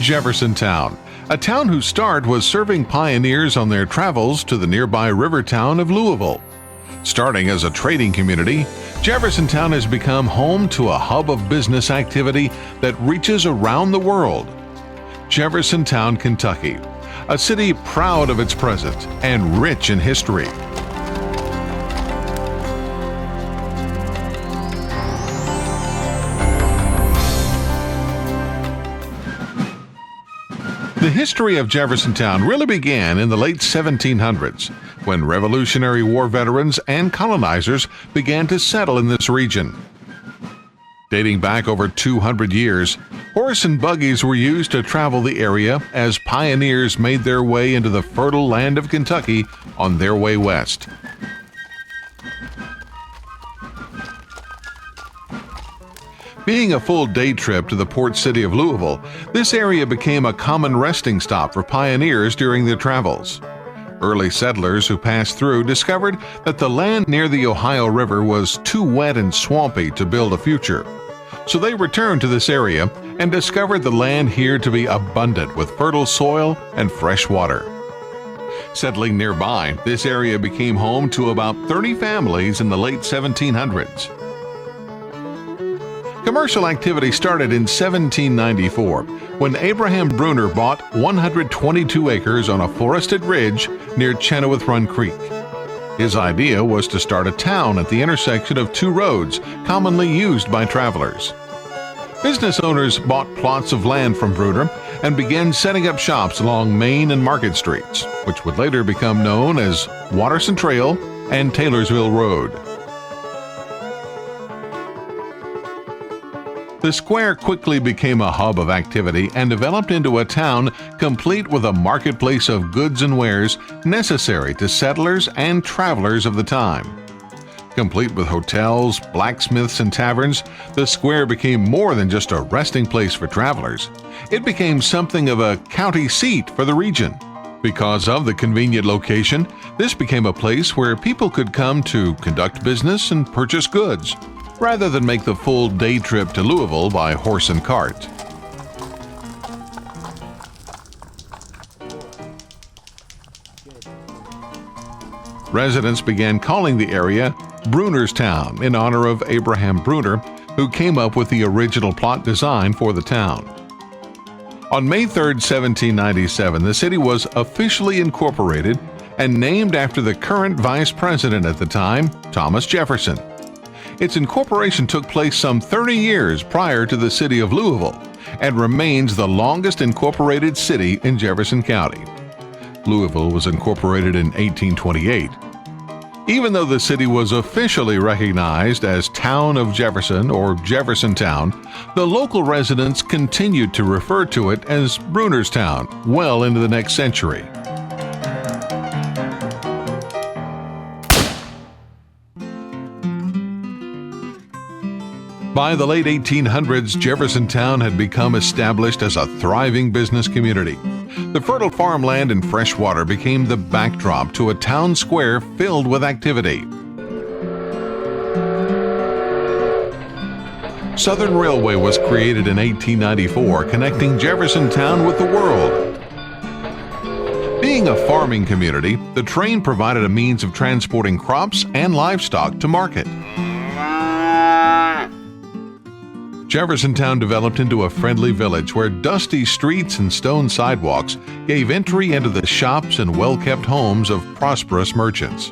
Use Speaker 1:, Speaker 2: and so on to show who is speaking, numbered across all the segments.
Speaker 1: Jeffersontown, a town whose start was serving pioneers on their travels to the nearby river town of Louisville. Starting as a trading community, Jeffersontown has become home to a hub of business activity that reaches around the world. Jeffersontown, Kentucky, a city proud of its present and rich in history. The history of Jeffersontown really began in the late 1700s, when Revolutionary War veterans and colonizers began to settle in this region. Dating back over 200 years, horse and buggies were used to travel the area as pioneers made their way into the fertile land of Kentucky on their way west. Being a full day trip to the port city of Louisville, this area became a common resting stop for pioneers during their travels. Early settlers who passed through discovered that the land near the Ohio River was too wet and swampy to build a future. So they returned to this area and discovered the land here to be abundant with fertile soil and fresh water. Settling nearby, this area became home to about 30 families in the late 1700s. Commercial activity started in 1794 when Abraham Bruner bought 122 acres on a forested ridge near Chenoweth Run Creek. His idea was to start a town at the intersection of two roads commonly used by travelers. Business owners bought plots of land from Bruner and began setting up shops along Main and Market Streets, which would later become known as Watterson Trail and Taylorsville Road. The square quickly became a hub of activity and developed into a town complete with a marketplace of goods and wares necessary to settlers and travelers of the time. Complete with hotels, blacksmiths, and taverns, the square became more than just a resting place for travelers. It became something of a county seat for the region. Because of the convenient location, this became a place where people could come to conduct business and purchase goods, rather than make the full day trip to Louisville by horse and cart. Residents began calling the area Bruner's Town in honor of Abraham Bruner, who came up with the original plot design for the town. On May 3, 1797, the city was officially incorporated and named after the current vice president at the time, Thomas Jefferson. Its incorporation took place some 30 years prior to the city of Louisville and remains the longest incorporated city in Jefferson County. Louisville was incorporated in 1828. Even though the city was officially recognized as Town of Jefferson or Jeffersontown, the local residents continued to refer to it as Bruner's Town well into the next century. By the late 1800s, Jeffersontown had become established as a thriving business community. The fertile farmland and fresh water became the backdrop to a town square filled with activity. Southern Railway was created in 1894, connecting Jeffersontown with the world. Being a farming community, the train provided a means of transporting crops and livestock to market. Jeffersontown developed into a friendly village where dusty streets and stone sidewalks gave entry into the shops and well-kept homes of prosperous merchants.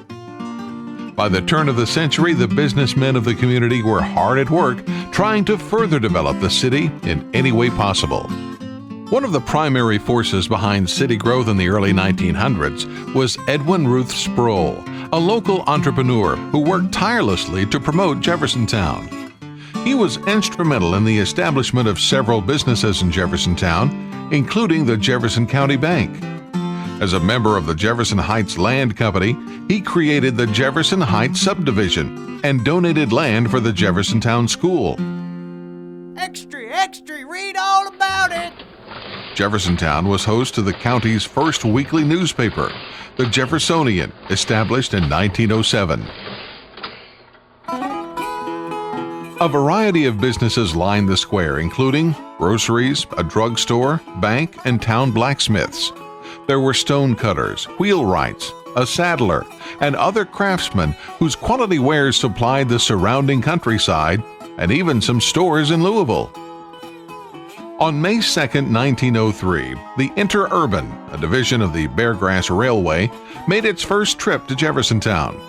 Speaker 1: By the turn of the century, the businessmen of the community were hard at work trying to further develop the city in any way possible. One of the primary forces behind city growth in the early 1900s was Edwin Ruth Sproul, a local entrepreneur who worked tirelessly to promote Jeffersontown. He was instrumental in the establishment of several businesses in Jeffersontown, including the Jefferson County Bank. As a member of the Jefferson Heights Land Company, he created the Jefferson Heights subdivision and donated land for the Jeffersontown School.
Speaker 2: Extra, extra, read all about it!
Speaker 1: Jeffersontown was host to the county's first weekly newspaper, the Jeffersonian, established in 1907. A variety of businesses lined the square, including groceries, a drugstore, bank, and town blacksmiths. There were stone cutters, wheelwrights, a saddler, and other craftsmen whose quality wares supplied the surrounding countryside, and even some stores in Louisville. On May 2, 1903, the Interurban, a division of the Beargrass Railway, made its first trip to Jeffersontown.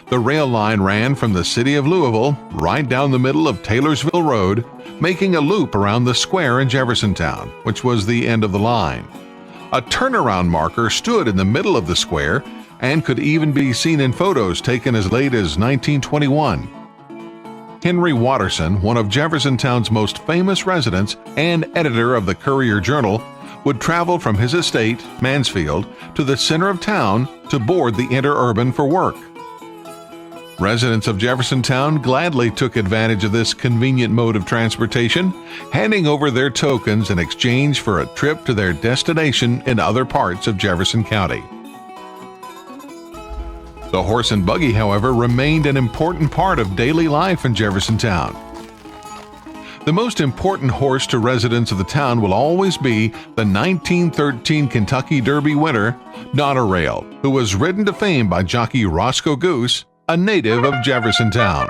Speaker 1: The rail line ran from the city of Louisville right down the middle of Taylorsville Road, making a loop around the square in Jeffersontown, which was the end of the line. A turnaround marker stood in the middle of the square and could even be seen in photos taken as late as 1921. Henry Watterson, one of Jeffersontown's most famous residents and editor of the Courier-Journal, would travel from his estate, Mansfield, to the center of town to board the Interurban for work. Residents of Jeffersontown gladly took advantage of this convenient mode of transportation, handing over their tokens in exchange for a trip to their destination in other parts of Jefferson County. The horse and buggy, however, remained an important part of daily life in Jeffersontown. The most important horse to residents of the town will always be the 1913 Kentucky Derby winner, Donorail, who was ridden to fame by jockey Roscoe Goose, a native of Jeffersontown.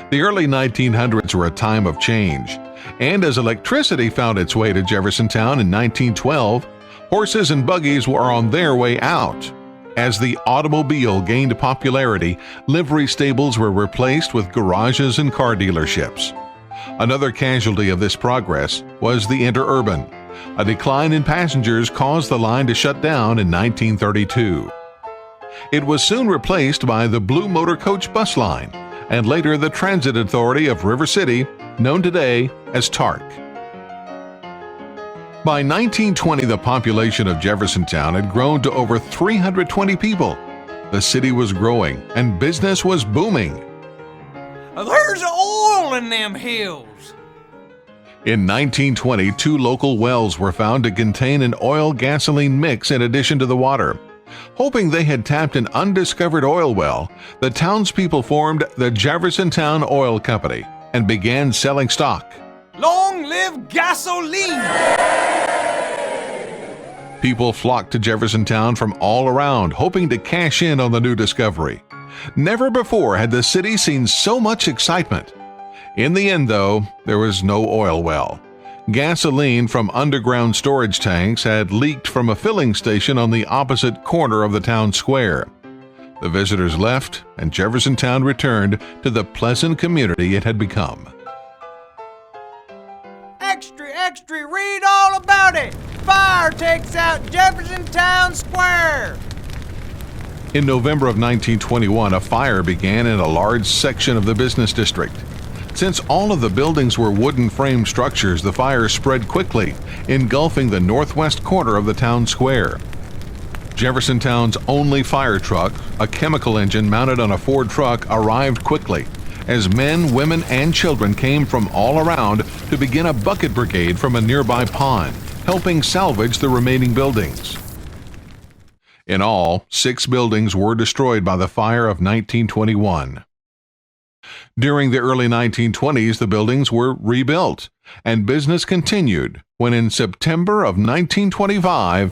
Speaker 1: The early 1900s were a time of change, and as electricity found its way to Jeffersontown in 1912, horses and buggies were on their way out. As the automobile gained popularity, livery stables were replaced with garages and car dealerships. Another casualty of this progress was the Interurban. A decline in passengers caused the line to shut down in 1932. It was soon replaced by the Blue Motor Coach bus line, and later the Transit Authority of River City, known today as TARC. By 1920, the population of Jeffersontown had grown to over 320 people. The city was growing, and business was booming.
Speaker 2: There's oil in them hills.
Speaker 1: In 1920, 2 local wells were found to contain an oil-gasoline mix in addition to the water. Hoping they had tapped an undiscovered oil well, the townspeople formed the Jeffersontown Oil Company and began selling stock.
Speaker 2: Long live gasoline!
Speaker 1: People flocked to Jeffersontown from all around, hoping to cash in on the new discovery. Never before had the city seen so much excitement. In the end, though, there was no oil well. Gasoline from underground storage tanks had leaked from a filling station on the opposite corner of the town square. The visitors left, and Jeffersontown returned to the pleasant community it had become.
Speaker 2: Extra, extra, read all about it! Fire takes out Jeffersontown Square!
Speaker 1: In November of 1921, a fire began in a large section of the business district. Since all of the buildings were wooden frame structures, the fire spread quickly, engulfing the northwest corner of the town square. Jeffersontown's only fire truck, a chemical engine mounted on a Ford truck, arrived quickly, as men, women, and children came from all around to begin a bucket brigade from a nearby pond, helping salvage the remaining buildings. In all, 6 buildings were destroyed by the fire of 1921. During the early 1920s, the buildings were rebuilt, and business continued when in September of 1925,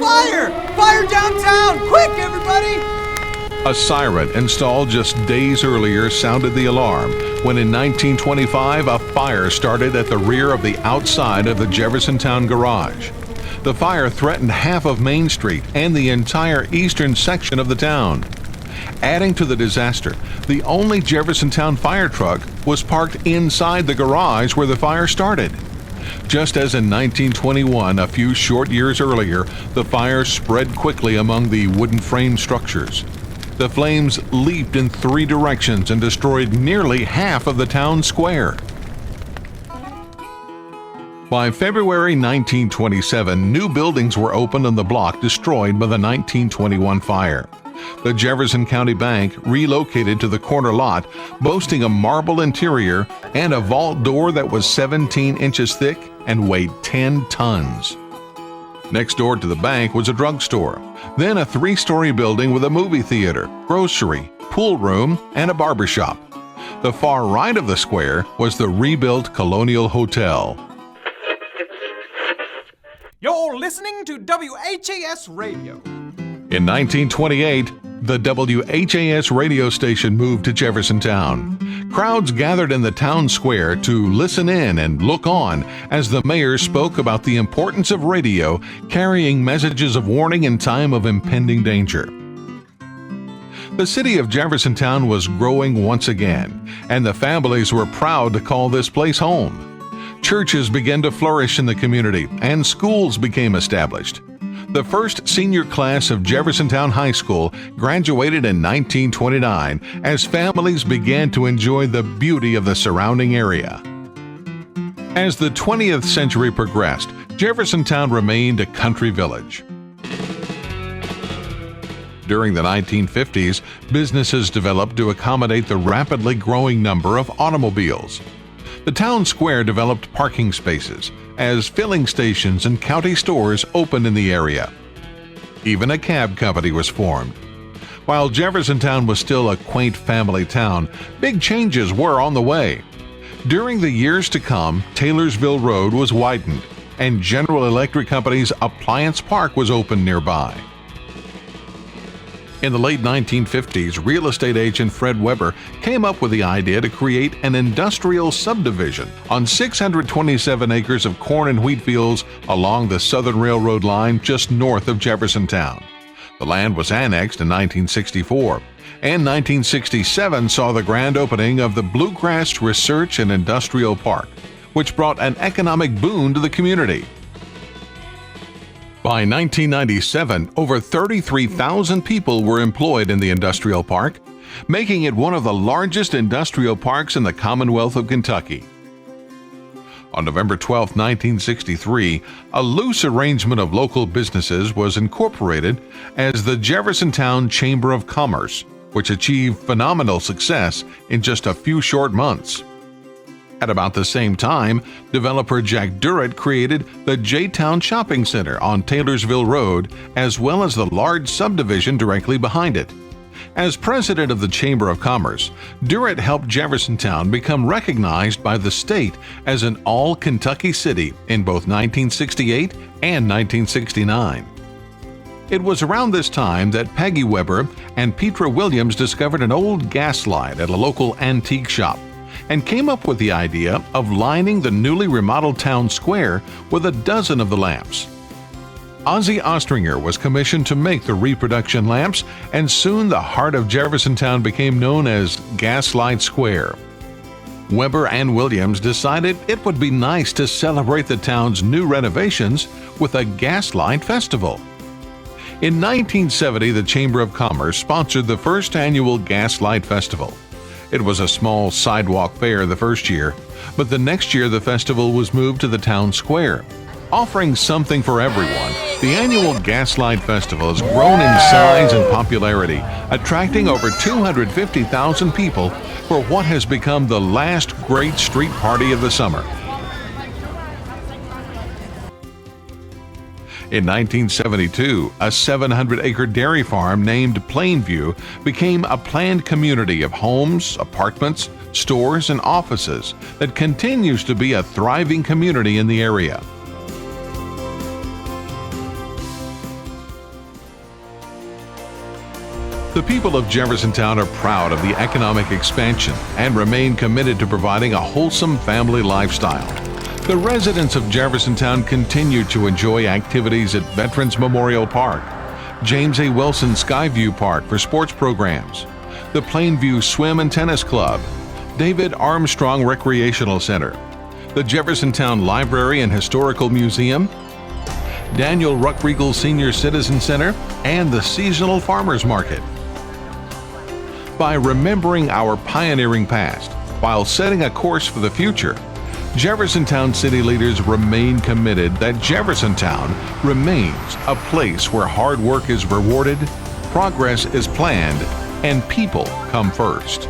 Speaker 2: Fire! Fire downtown! Quick, everybody!
Speaker 1: a siren installed just days earlier sounded the alarm when in 1925 a fire started at the rear of the outside of the Jeffersontown garage. The fire threatened half of Main Street and the entire eastern section of the town. Adding to the disaster, the only Jeffersontown fire truck was parked inside the garage where the fire started. Just as in 1921, a few short years earlier, the fire spread quickly among the wooden frame structures. The flames leaped in 3 directions and destroyed nearly half of the town square. By February 1927, new buildings were opened on the block destroyed by the 1921 fire. The Jefferson County Bank relocated to the corner lot, boasting a marble interior and a vault door that was 17 inches thick and weighed 10 tons. Next door to the bank was a drugstore, then a 3-story building with a movie theater, grocery, pool room, and a barber shop. The far right of the square was the rebuilt Colonial Hotel.
Speaker 2: You're listening to WHAS Radio.
Speaker 1: In 1928, the WHAS radio station moved to Jeffersontown. Crowds gathered in the town square to listen in and look on as the mayor spoke about the importance of radio carrying messages of warning in time of impending danger. The city of Jeffersontown was growing once again, and the families were proud to call this place home. Churches began to flourish in the community, and schools became established. The first senior class of Jeffersontown High School graduated in 1929 as families began to enjoy the beauty of the surrounding area. As the 20th century progressed, Jeffersontown remained a country village. During the 1950s, businesses developed to accommodate the rapidly growing number of automobiles. The town square developed parking spaces as filling stations and county stores opened in the area. Even a cab company was formed. While Jeffersontown was still a quaint family town, big changes were on the way. During the years to come, Taylorsville Road was widened, and General Electric Company's Appliance Park was opened nearby. In the late 1950s, real estate agent Fred Weber came up with the idea to create an industrial subdivision on 627 acres of corn and wheat fields along the Southern Railroad line just north of Jeffersontown. The land was annexed in 1964, and 1967 saw the grand opening of the Bluegrass Research and Industrial Park, which brought an economic boon to the community. By 1997, over 33,000 people were employed in the industrial park, making it one of the largest industrial parks in the Commonwealth of Kentucky. On November 12, 1963, a loose arrangement of local businesses was incorporated as the Jeffersontown Chamber of Commerce, which achieved phenomenal success in just a few short months. At about the same time, developer Jack Durrett created the J-Town Shopping Center on Taylorsville Road, as well as the large subdivision directly behind it. As president of the Chamber of Commerce, Durrett helped Jeffersontown become recognized by the state as an all-Kentucky city in both 1968 and 1969. It was around this time that Peggy Weber and Petra Williams discovered an old gas light at a local antique shop, and came up with the idea of lining the newly remodeled town square with a dozen of the lamps. Ozzie Ostringer was commissioned to make the reproduction lamps, and soon the heart of Jeffersontown became known as Gaslight Square. Weber and Williams decided it would be nice to celebrate the town's new renovations with a Gaslight Festival. In 1970, the Chamber of Commerce sponsored the first annual Gaslight Festival. It was a small sidewalk fair the first year, but the next year the festival was moved to the town square. Offering something for everyone, the annual Gaslight Festival has grown in size and popularity, attracting over 250,000 people for what has become the last great street party of the summer. In 1972, a 700-acre dairy farm named Plainview became a planned community of homes, apartments, stores, and offices that continues to be a thriving community in the area. The people of Jeffersontown are proud of the economic expansion and remain committed to providing a wholesome family lifestyle. The residents of Jeffersontown continue to enjoy activities at Veterans Memorial Park, James A. Wilson Skyview Park for sports programs, the Plainview Swim and Tennis Club, David Armstrong Recreational Center, the Jeffersontown Library and Historical Museum, Daniel Ruckriegel Senior Citizen Center, and the Seasonal Farmers Market. By remembering our pioneering past while setting a course for the future, Jeffersontown city leaders remain committed that Jeffersontown remains a place where hard work is rewarded, progress is planned, and people come first.